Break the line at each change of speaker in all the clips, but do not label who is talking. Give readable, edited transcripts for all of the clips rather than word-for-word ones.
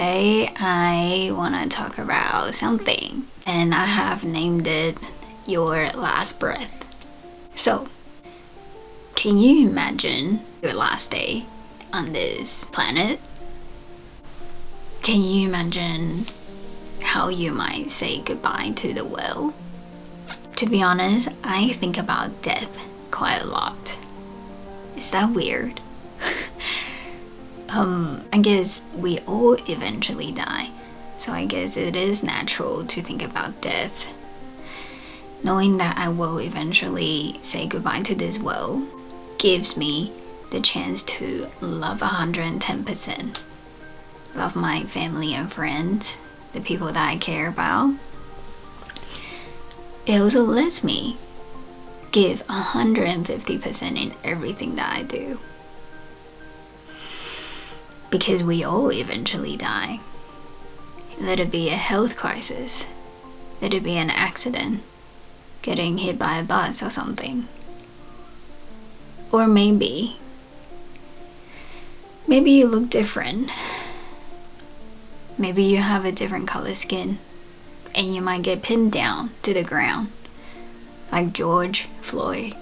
today I want to talk about something, and I have named it Your Last Breath. So, can you imagine your last day on this planet? Can you imagine how you might say goodbye to the world? To be honest, I think about death quite a lot. Is that weird? I guess we all eventually die, so I guess it is natural to think about death. Knowing that I will eventually say goodbye to this world gives me the chance to love 110%. Love my family and friends, the people that I care about. It also lets me give 150% in everything that I do. Because we all eventually die. Let it be a health crisis. Let it be an accident. Getting hit by a bus or something. Or maybe you look different. Maybe you have a different color skin. And you might get pinned down to the ground. Like George Floyd.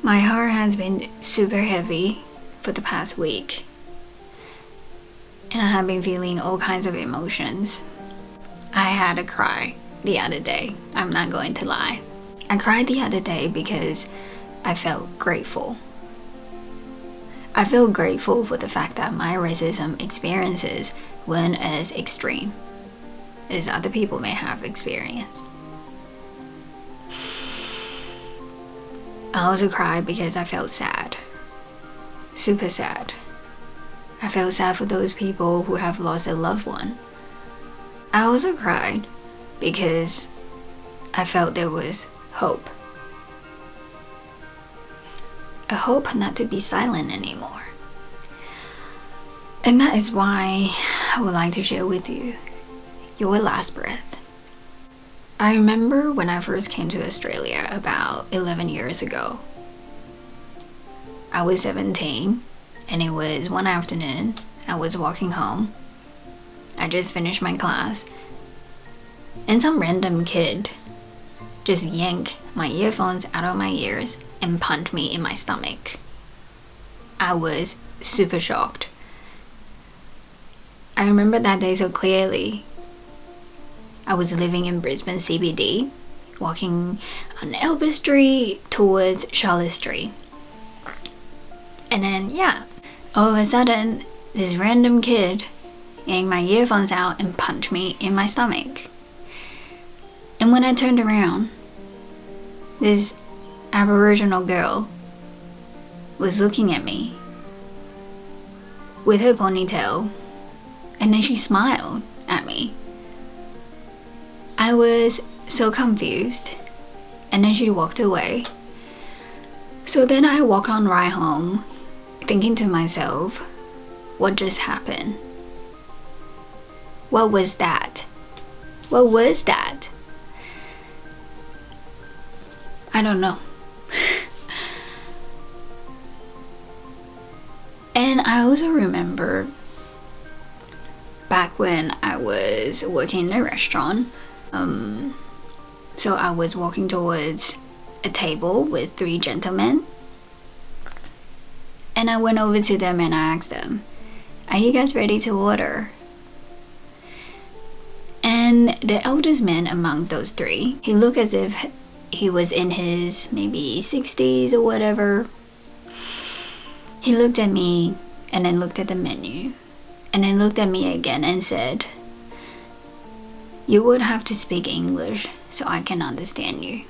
My heart has been super heavy for the past week. And I have been feeling all kinds of emotions. I had a cry the other day. I'm not going to lie. I cried the other day because I felt grateful. I feel grateful for the fact that my racism experiences weren't as extreme as other people may have experienced. I also cried because I felt sad. Super sad. I felt sad for those people who have lost a loved one. I also cried because I felt there was hope. A hope not to be silent anymore. And that is why I would like to share with you Your Last Breath. I remember when I first came to Australia about 11 years ago. I was 17 and it was one afternoon. I was walking home. I just finished my class and some random kid just yanked my earphones out of my ears and punched me in my stomach. I was super shocked. I remember that day so clearly. I was living in Brisbane CBD, walking on Albert Street towards Charlotte Street. And then, all of a sudden, this random kid yanked my earphones out and punched me in my stomach. And when I turned around, this Aboriginal girl was looking at me with her ponytail, and then she smiled at me. I was so confused, and then she walked away. So then I walked on right home, thinking to myself, what just happened? What was that? What was that? I don't know. And I also remember back when I was working in a restaurant. So I was walking towards a table with 3 gentlemen. And I went over to them and I asked them, are you guys ready to order? And the eldest man amongst those 3, he looked as if he was in his maybe 60s or whatever. He looked at me and then looked at the menu and then looked at me again and said, you would have to speak English so I can understand you.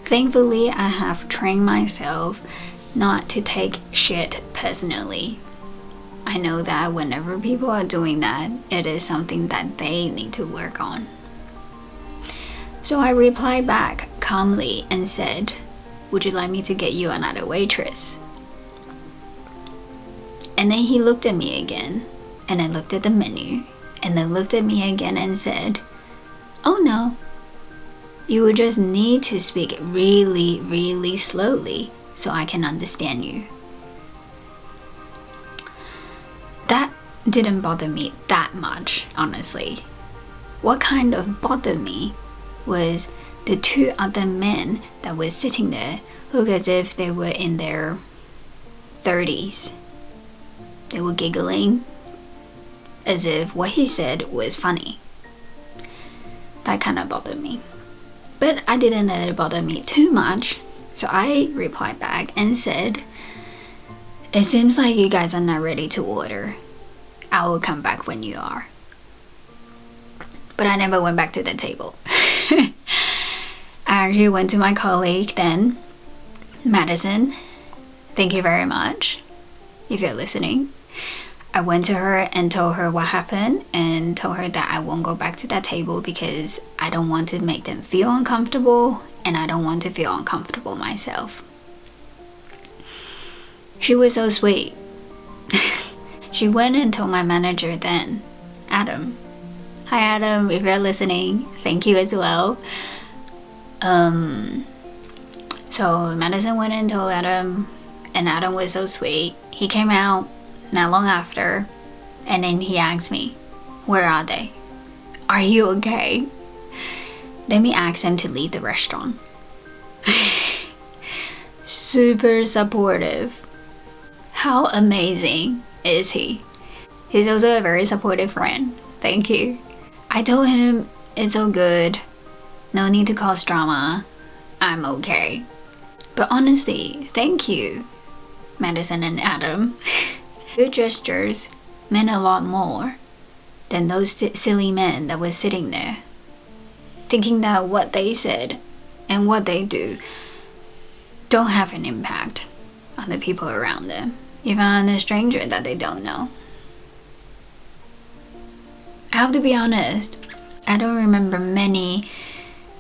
Thankfully, I have trained myself not to take shit personally. I know that whenever people are doing that, it is something that they need to work on. So I replied back calmly and said, would you like me to get you another waitress? And then he looked at me again, and then looked at the menu, and then looked at me again and said, oh no, you would just need to speak really, really slowly so I can understand you. That didn't bother me that much, honestly. What kind of bothered me was the two other men that were sitting there looked as if they were in their 30s. They were giggling as if what he said was funny. That kind of bothered me. But I didn't let it bother me too much, so I replied back and said, "It seems like you guys are not ready to order. I will come back when you are." But I never went back to the table. I actually went to my colleague then, Madison. Thank you very much, if you're listening. I went to her and told her what happened and told her that I won't go back to that table because I don't want to make them feel uncomfortable and I don't want to feel uncomfortable myself. She was so sweet. She went and told my manager then, Adam. Hi Adam, if you're listening, thank you as well. So Madison went and told Adam, and Adam was so sweet. He came out not long after, and then he asked me, "Where are they? Are you okay?" Let me ask him to leave the restaurant. Super supportive. How amazing is he? He's also a very supportive friend. Thank you. I told him it's all good. No need to cause drama. I'm okay. But honestly, thank you, Madison and Adam. Your gestures meant a lot more than those silly men that were sitting there, thinking that what they said and what they do don't have an impact on the people around them, even on a stranger that they don't know. I have to be honest, I don't remember many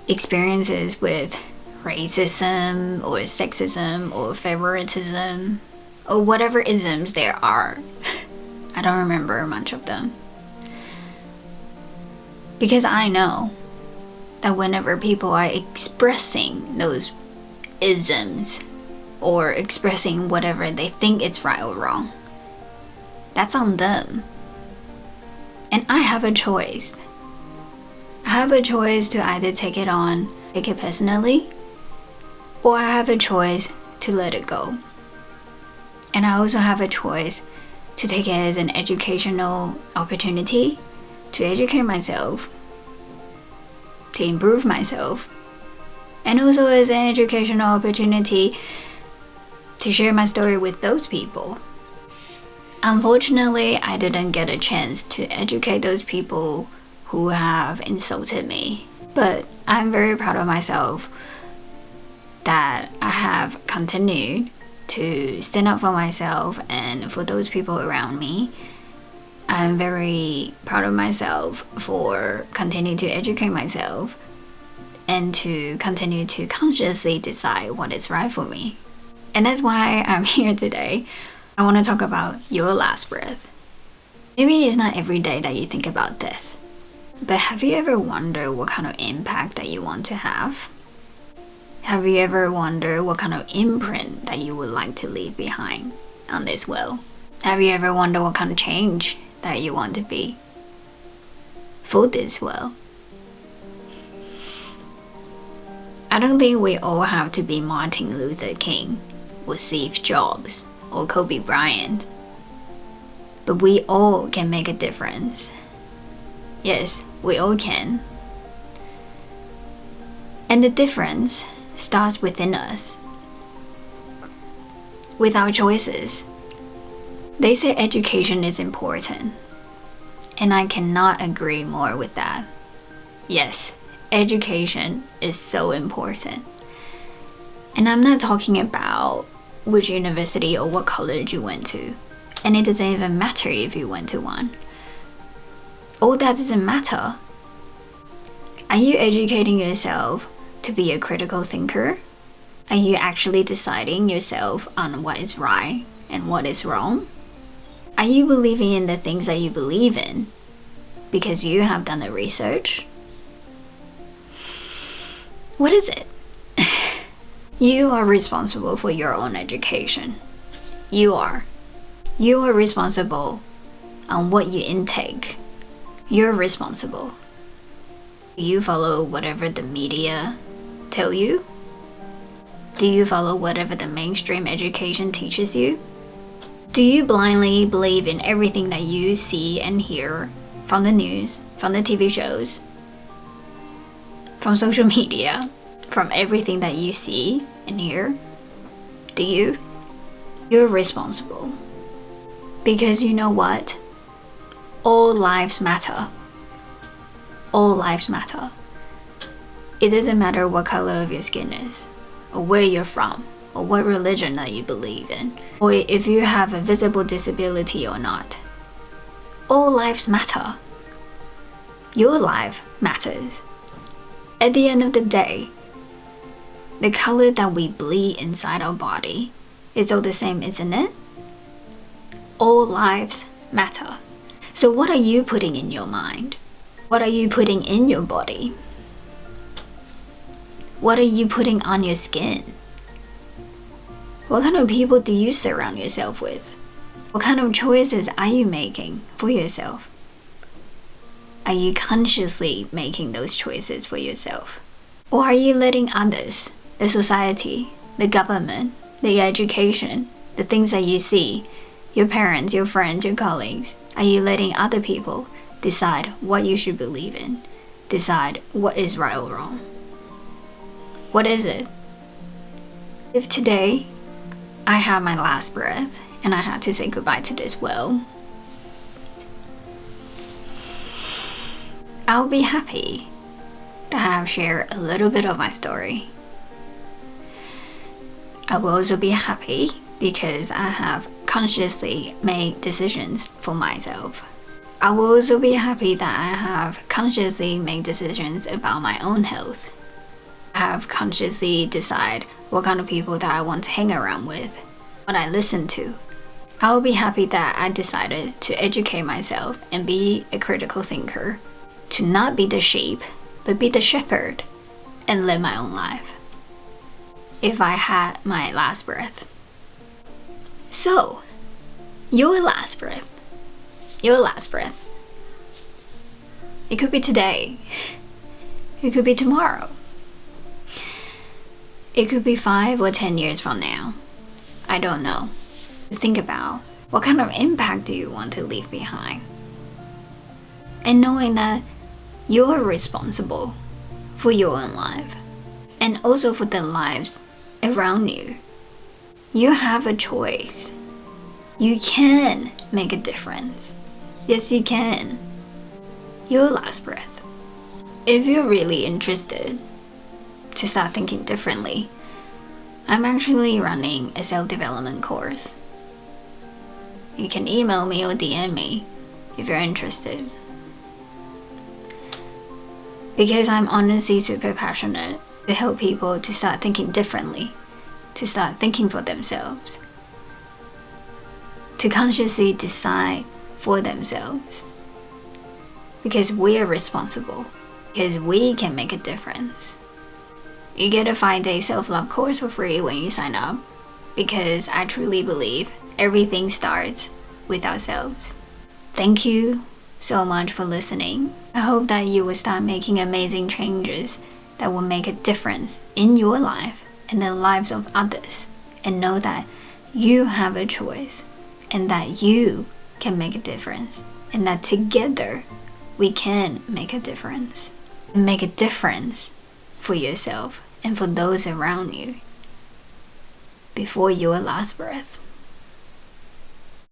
experiences with racism or sexism or favoritism or whatever isms there are. I don't remember much of them. Because I know that whenever people are expressing those isms or expressing whatever they think it's right or wrong, that's on them. And I have a choice. I have a choice to either take it on, take it personally, or I have a choice to let it go. And I also have a choice to take it as an educational opportunity to educate myself, to improve myself, and also as an educational opportunity to share my story with those people. Unfortunately, I didn't get a chance to educate those people who have insulted me. But I'm very proud of myself that I have continued to stand up for myself and for those people around me. I'm very proud of myself for continuing to educate myself and to continue to consciously decide what is right for me. And that's why I'm here today. I want to talk about your last breath. Maybe it's not every day that you think about death, but have you ever wondered what kind of impact that you want to have? Have you ever wondered what kind of imprint that you would like to leave behind on this world? Have you ever wondered what kind of change that you want to be for this world? I don't think we all have to be Martin Luther King or Steve Jobs or Kobe Bryant, but we all can make a difference. Yes, we all can. And the difference starts within us, with our choices. They say education is important, and I cannot agree more with that. Yes, education is so important. And I'm not talking about which university or what college you went to, and it doesn't even matter if you went to one. All that doesn't matter. Are you educating yourself to be a critical thinker? Are you actually deciding yourself on what is right and what is wrong? Are you believing in the things that you believe in because you have done the research? What is it? You are responsible for your own education. You are. You are responsible on what you intake. You're responsible. Do you follow whatever the media tell you? Do you follow whatever the mainstream education teaches you? Do you blindly believe in everything that you see and hear from the news, from the TV shows, from social media, from everything that you see and hear? Do you? You're responsible. Because you know what? All lives matter. All lives matter. It doesn't matter what color of your skin is, or where you're from, or what religion that you believe in, or if you have a visible disability or not. All lives matter. Your life matters. At the end of the day, the color that we bleed inside our body is all the same, isn't it? All lives matter. So what are you putting in your mind? What are you putting in your body? What are you putting on your skin? What kind of people do you surround yourself with? What kind of choices are you making for yourself? Are you consciously making those choices for yourself? Or are you letting others, the society, the government, the education, the things that you see, your parents, your friends, your colleagues, are you letting other people decide what you should believe in? Decide what is right or wrong? What is it? If today I had my last breath and I had to say goodbye to this world, I'll be happy to have shared a little bit of my story. I will also be happy because I have consciously made decisions for myself. I will also be happy that I have consciously made decisions about my own health. I have consciously decided what kind of people that I want to hang around with, what I listen to. I will be happy that I decided to educate myself and be a critical thinker, to not be the sheep, but be the shepherd and live my own life. If I had my last breath. So, your last breath. Your last breath. It could be today. It could be tomorrow. It could be 5 or 10 years from now. I don't know. Think about what kind of impact do you want to leave behind. And knowing that you're responsible for your own life and also for the lives around you. You have a choice. You can make a difference. Yes, you can. Your last breath. If you're really interested to start thinking differently, I'm actually running a self-development course. You can email me or DM me if you're interested. Because I'm honestly super passionate to help people to start thinking differently, to start thinking for themselves, to consciously decide for themselves. Because we are responsible, because we can make a difference. You get a 5-day self-love course for free when you sign up, because I truly believe everything starts with ourselves. Thank you so much for listening. I hope that you will start making amazing changes that will make a difference in your life and the lives of others, and know that you have a choice and that you can make a difference, and that together we can make a difference. And make a difference for yourself and for those around you before your last breath.